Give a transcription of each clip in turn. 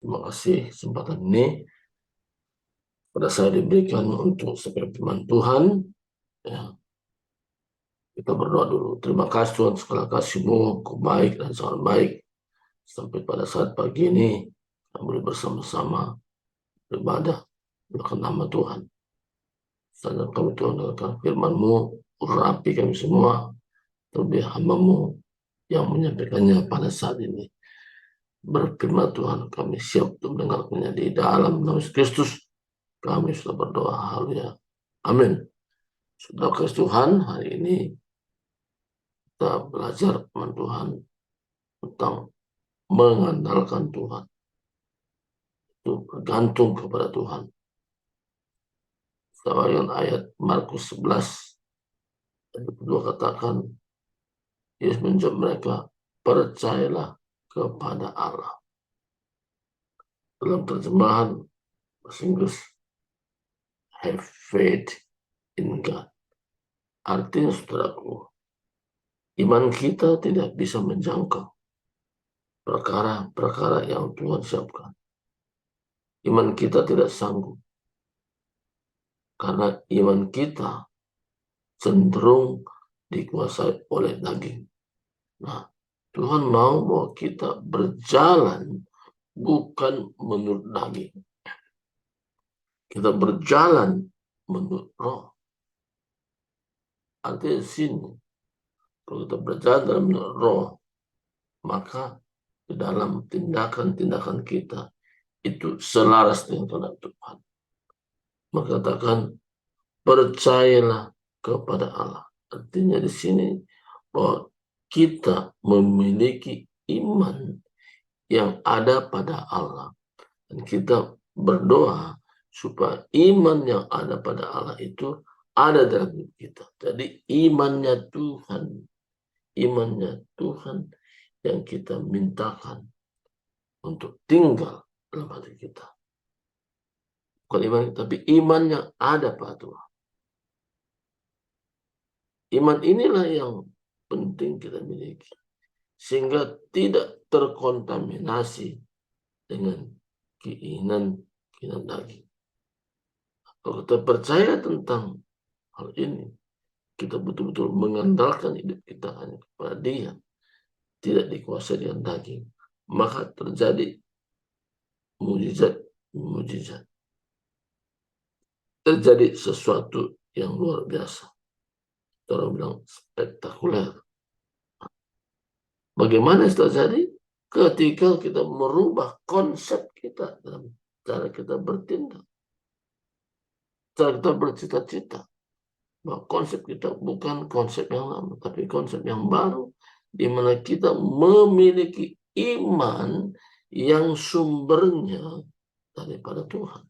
Terima kasih kesempatan ini pada saya diberikan untuk sebagai firman Tuhan. Ya, kita berdoa dulu. Terima kasih Tuhan, segala kasih-Mu, Kau baik dan sangat baik. Sampai pada saat pagi ini, kami boleh bersama-sama beribadah melakukan nama Tuhan. Sadar kami Tuhan dengan firman-Mu, urapi kami semua, terlebih hamba-Mu yang menyampaikannya pada saat ini. Berfirman Tuhan, kami siap untuk mendengarkannya di dalam nama Yesus Kristus. Kami sudah berdoa, haleluya. Amin. Sudah kasih Tuhan, hari ini kita belajar firman Tuhan tentang mengandalkan Tuhan. Itu bergantung kepada Tuhan. Sebagian ayat Markus 11 ayat 22 katakan, Yesus menjawab mereka, percayalah kepada Allah. Dalam terjemahan bahasa Inggris, have faith in God. Artinya, saudaraku, iman kita tidak bisa menjangkau perkara-perkara yang Tuhan siapkan. Iman kita tidak sanggup. Karena iman kita cenderung dikuasai oleh daging. Nah, Tuhan mau bahwa kita berjalan bukan menurut daging. Kita berjalan menurut roh. Artinya di sini, kalau kita berjalan dalam menurut roh, maka di dalam tindakan-tindakan kita itu selaras dengan kehendak Tuhan. Maka katakan, percayalah kepada Allah. Artinya di sini bahwa kita memiliki iman yang ada pada Allah. Dan kita berdoa supaya iman yang ada pada Allah itu ada dalam hidup kita. Jadi imannya Tuhan yang kita mintakan untuk tinggal dalam hati kita. Bukan iman, tapi iman yang ada pada Tuhan. Iman inilah yang penting kita miliki, sehingga tidak terkontaminasi dengan keinginan daging. Kalau kita percaya tentang hal ini, kita betul-betul mengandalkan hidup kita hanya kepada Dia, tidak dikuasai dengan daging, maka terjadi mujizat. Terjadi sesuatu yang luar biasa. Orang bilang spektakuler. Bagaimana itu terjadi? Ketika kita merubah konsep kita dalam cara kita bertindak, cara kita bercita-cita, bahwa konsep kita bukan konsep yang lama, tapi konsep yang baru, di mana kita memiliki iman yang sumbernya daripada Tuhan.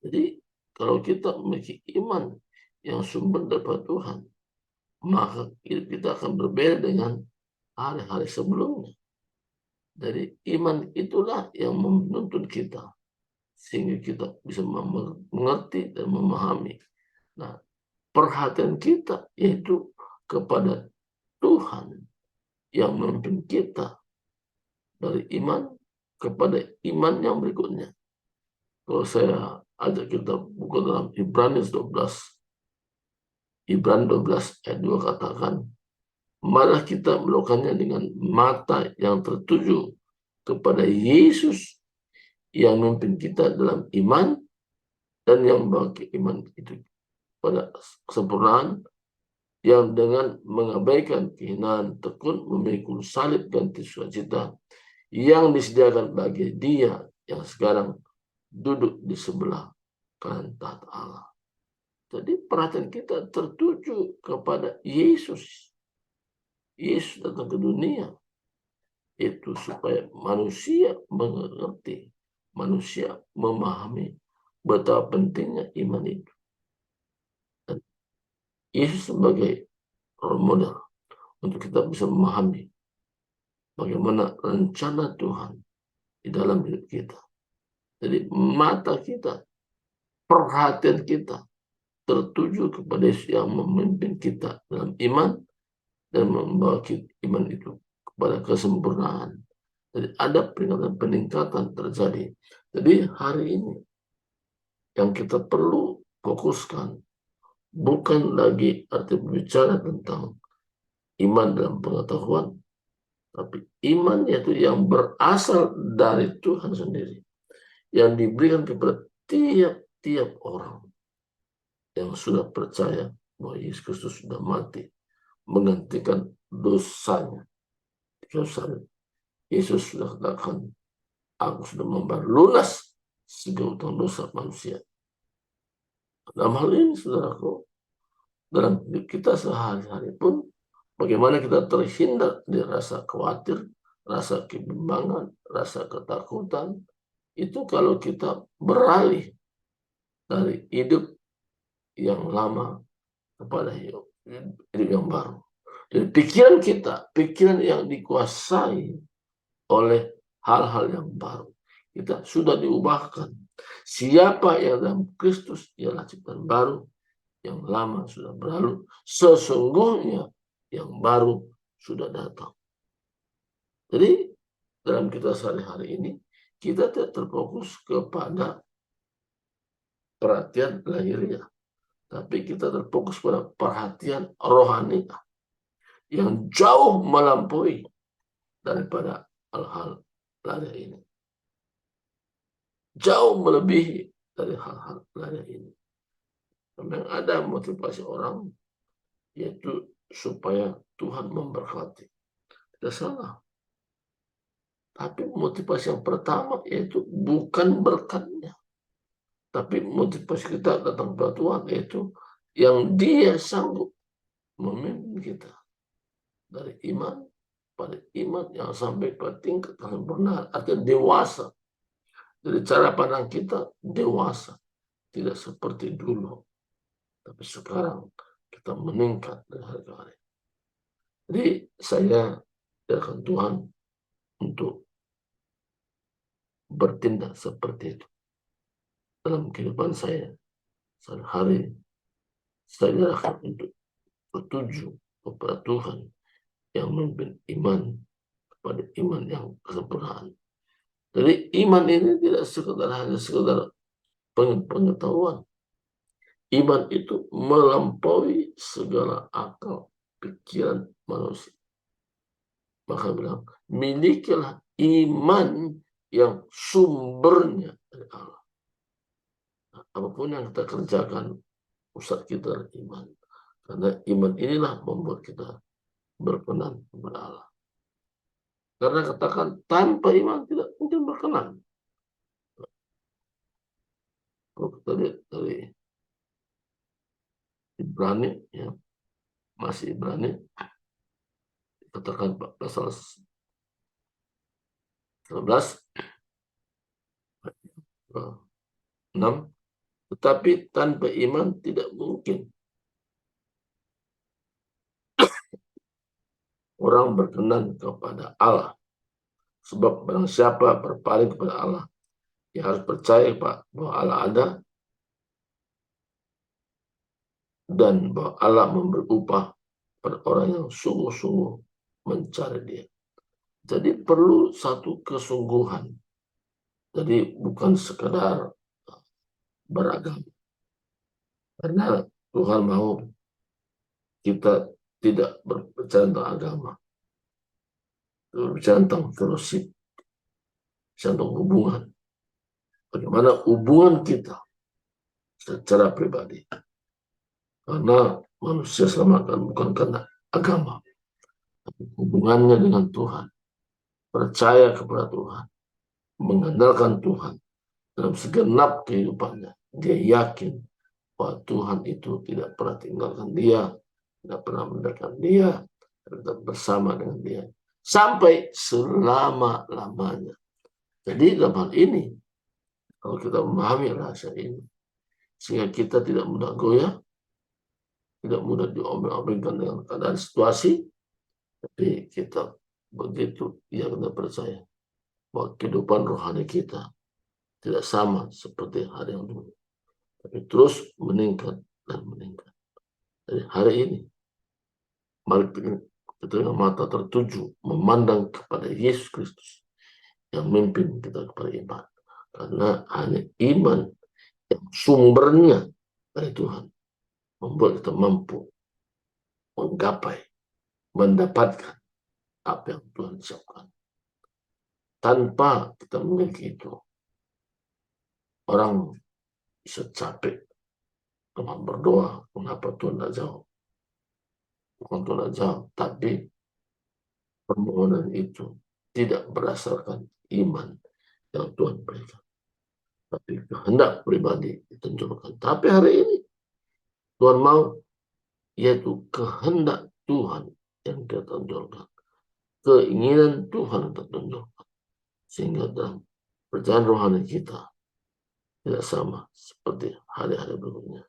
Jadi, kalau kita memiliki iman yang sumber daripada Tuhan, maka kita akan berbeda dengan hari-hari sebelumnya. Dari iman itulah yang menuntun kita, sehingga kita bisa mengerti dan memahami. Nah, perhatian kita yaitu kepada Tuhan yang memimpin kita dari iman kepada iman yang berikutnya. Kalau saya ajak kita buka dalam Ibrani 12 ayat 2 katakan, malah kita melakukannya dengan mata yang tertuju kepada Yesus yang memimpin kita dalam iman dan yang bagi iman itu pada kesempurnaan, yang dengan mengabaikan kehinaan tekun memikul salib ganti sukacita yang disediakan bagi Dia yang sekarang duduk di sebelah kanan tahta Allah. Jadi perhatian kita tertuju kepada Yesus. Yesus datang ke dunia itu supaya manusia mengerti, manusia memahami betapa pentingnya iman itu. Dan Yesus sebagai role model untuk kita bisa memahami bagaimana rencana Tuhan di dalam hidup kita. Jadi mata kita, perhatian kita tertuju kepada Yesus yang memimpin kita dalam iman dan membawa iman itu kepada kesempurnaan Jadi ada peningkatan terjadi. Jadi hari ini yang kita perlu fokuskan bukan lagi arti berbicara tentang iman dalam pengetahuan, tapi iman yaitu yang berasal dari Tuhan sendiri, yang diberikan kepada tiap-tiap orang yang sudah percaya bahwa Yesus Kristus sudah mati menggantikan dosanya. Yesus sudah katakan, aku sudah membayar lunas segala utang dosa manusia. Dalam hal ini, saudaraku, dalam hidup kita sehari-hari pun, bagaimana kita terhindar dari rasa khawatir, rasa kebimbangan, rasa ketakutan, itu kalau kita beralih dari hidup yang lama kepada hidup yang baru. Jadi pikiran kita, pikiran yang dikuasai oleh hal-hal yang baru. Kita sudah diubahkan. Siapa yang dalam Kristus ialah ciptaan baru, yang lama sudah berlalu, sesungguhnya yang baru sudah datang. Jadi dalam kita sehari-hari ini, kita tidak terfokus kepada perhatian lahiriah, tapi kita terfokus pada perhatian rohani yang jauh melampaui daripada hal-hal lahiriah ini. Jauh melebihi dari hal-hal lahiriah ini. Memang ada motivasi orang, yaitu supaya Tuhan memberkati. Tidak salah. Tapi motivasi yang pertama yaitu bukan berkatnya. Tapi motivasi kita datang kepada Tuhan yaitu yang Dia sanggup memimpin kita dari iman pada iman yang sampai pada tingkat yang benar, artinya dewasa. Jadi cara pandang kita dewasa, tidak seperti dulu. Tapi sekarang kita meningkat dari hari ke hari. Jadi saya akan Tuhan untuk bertindak seperti itu dalam kehidupan saya sehari-hari. Saya akan untuk bertuju kepada Tuhan yang memimpin iman kepada iman yang kesempurnaan. Jadi iman ini tidak hanya sekedar pengetahuan. Iman itu melampaui segala akal pikiran manusia. Maka bilang, milikilah iman yang sumbernya dari Allah. Nah, apapun yang kita kerjakan, pusat kita adalah iman. Karena iman inilah membuat kita berkenan kepada Allah. Karena katakan tanpa iman tidak mungkin berkenan. Kalau kita lihat dari Ibrani, ya, masih Ibrani, katakan pasal 19, 6, tetapi tanpa iman tidak mungkin orang berkenan kepada Allah. Sebab barang siapa berpaling kepada Allah, dia harus percaya bahwa Allah ada dan bahwa Allah memberi upah pada orang yang sungguh-sungguh mencari Dia. Jadi perlu satu kesungguhan. Jadi bukan sekedar beragama. Karena Tuhan mau kita tidak berbicara tentang agama. Berbicara tentang fellowship, tentang hubungan. Bagaimana hubungan kita secara pribadi. Karena manusia selamatkan bukan karena agama, tapi hubungannya dengan Tuhan. Percaya kepada Tuhan, mengandalkan Tuhan dalam segenap kehidupannya. Dia yakin bahwa Tuhan itu tidak pernah tinggalkan dia, tidak pernah meninggalkan dia, tetap bersama dengan dia sampai selama-lamanya. Jadi dalam hal ini, kalau kita memahami rahasia ini, sehingga kita tidak mudah goyah, tidak mudah diombang-ambingkan dengan keadaan situasi, tapi kita begitu yang kita percaya bahwa kehidupan rohani kita tidak sama seperti hari yang dulu, tapi terus meningkat dan meningkat. Jadi hari ini, mari kita dengan mata tertuju memandang kepada Yesus Kristus yang memimpin kita kepada iman. Karena hanya iman yang sumbernya dari Tuhan membuat kita mampu menggapai, mendapatkan apa yang Tuhan siapkan. Tanpa kita memiliki itu, orang bisa capek cuma berdoa, mengapa Tuhan tidak jawab? Bukan Tuhan tidak jawab, tapi permohonan itu tidak berdasarkan iman yang Tuhan berikan, tapi kehendak pribadi ditunjukkan. Tapi hari ini Tuhan mau, yaitu kehendak Tuhan yang kita tonjolkan, keinginan Tuhan yang tertonjolkan, sehingga dalam perjalanan rohani kita tidak sama seperti hari-hari berikutnya.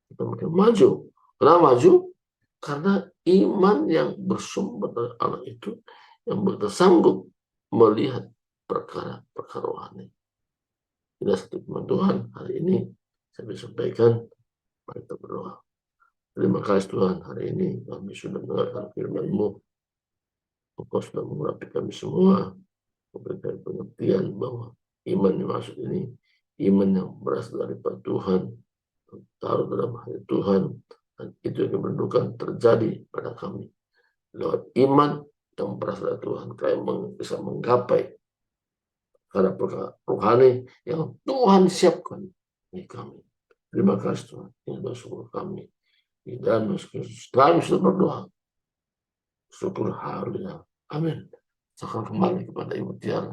Kita makin maju. Kenapa maju? Karena iman yang bersumber dari Allah itu yang kita sanggup melihat perkara-perkara rohani. Tidak satu firman Tuhan hari ini saya bisa sampaikan, mari kita berdoa. Terima kasih Tuhan, hari ini kami sudah mendengarkan firman-Mu. Engkau sudah mengurapi kami semua, memberikan pengertian bahwa iman yang maksud ini iman yang berasal daripada Tuhan, taruh dalam hati Tuhan, dan itu yang keberdukan terjadi pada kami. Lewat iman yang berasal dari Tuhan, kami bisa menggapai perkara rohani yang Tuhan siapkan bagi kami. Terima kasih Tuhan, ini adalah syukur kami. Di dalam Yesus Kristus kami sudah berdoa. Syukur haleluya. Amin. Sekarang kembali kepada Ibu Tiara.